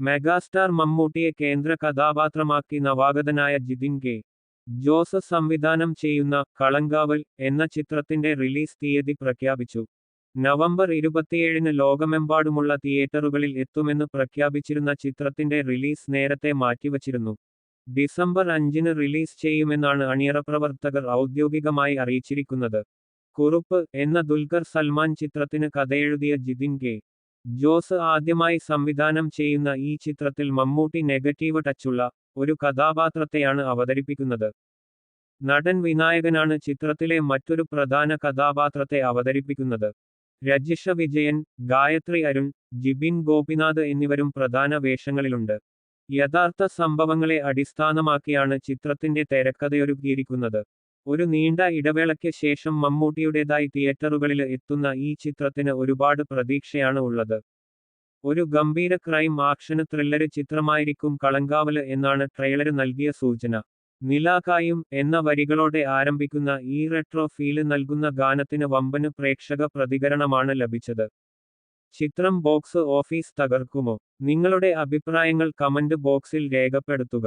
Megastar മമ്മൂട്ടിയെ കേന്ദ്ര കഥാപാത്രമാക്കി നവാഗതനായ ജിതിൻ കെ. ജോസ് സംവിധാനം ചെയ്യുന്ന കളങ്കാവൽ എന്ന ചിത്രത്തിന്റെ റിലീസ് തീയതി പ്രഖ്യാപിച്ചു. നവംബർ 27-ന് ലോകമെമ്പാടുമുള്ള തിയേറ്ററുകളിൽ എത്തുമെന്ന് പ്രഖ്യാപിച്ചിരുന്ന ചിത്രത്തിന്റെ റിലീസ് നേരത്തെ മാറ്റിവച്ചിരുന്നു. ഡിസംബർ 5-ന് റിലീസ് ചെയ്യുമെന്നാണ് അണിയറ പ്രവർത്തകർ ഔദ്യോഗികമായി അറിയിച്ചിരിക്കുന്നത്. കുറുപ്പ് എന്ന ദുൽഖർ സൽമാൻ ചിത്രത്തിന് കഥയെഴുതിയ ജിതിൻ കെ. ജോസ് ആദ്യമായി സംവിധാനം ചെയ്യുന്ന ഈ ചിത്രത്തിൽ മമ്മൂട്ടി നെഗറ്റീവ് ടച്ചുള്ള ഒരു കഥാപാത്രത്തെയാണ് അവതരിപ്പിക്കുന്നത്. നടൻ വിനായകനാണ് ചിത്രത്തിലെ മറ്റൊരു പ്രധാന കഥാപാത്രത്തെ അവതരിപ്പിക്കുന്നത്. രജിഷ വിജയൻ, ഗായത്രി അരുൺ, ജിബിൻ ഗോപിനാഥ് എന്നിവരും പ്രധാന വേഷങ്ങളിലുണ്ട്. യഥാർത്ഥ സംഭവങ്ങളെ അടിസ്ഥാനമാക്കിയാണ് ചിത്രത്തിന്റെ തിരക്കഥയൊരുക്കിയിരിക്കുന്നത്. ഒരു നീണ്ട ഇടവേളയ്ക്ക് ശേഷം മമ്മൂട്ടിയുടേതായി തിയേറ്ററുകളിൽ എത്തുന്ന ഈ ചിത്രത്തിന് ഒരുപാട് പ്രതീക്ഷയാണ് ഉള്ളത്. ഒരു ഗംഭീര ക്രൈം ആക്ഷന് ത്രില്ലര് ചിത്രമായിരിക്കും കളങ്കാവല് എന്നാണ് ട്രെയിലര് നൽകിയ സൂചന. നിലാകായും എന്ന വരികളോടെ ആരംഭിക്കുന്ന ഈ റെട്രോ ഫീല് നൽകുന്ന ഗാനത്തിന് വമ്പന് പ്രേക്ഷക പ്രതികരണമാണ് ലഭിച്ചത്. ചിത്രം ബോക്സ് ഓഫീസ് തകർക്കുമോ? നിങ്ങളുടെ അഭിപ്രായങ്ങൾ കമന്റ് ബോക്സിൽ രേഖപ്പെടുത്തുക.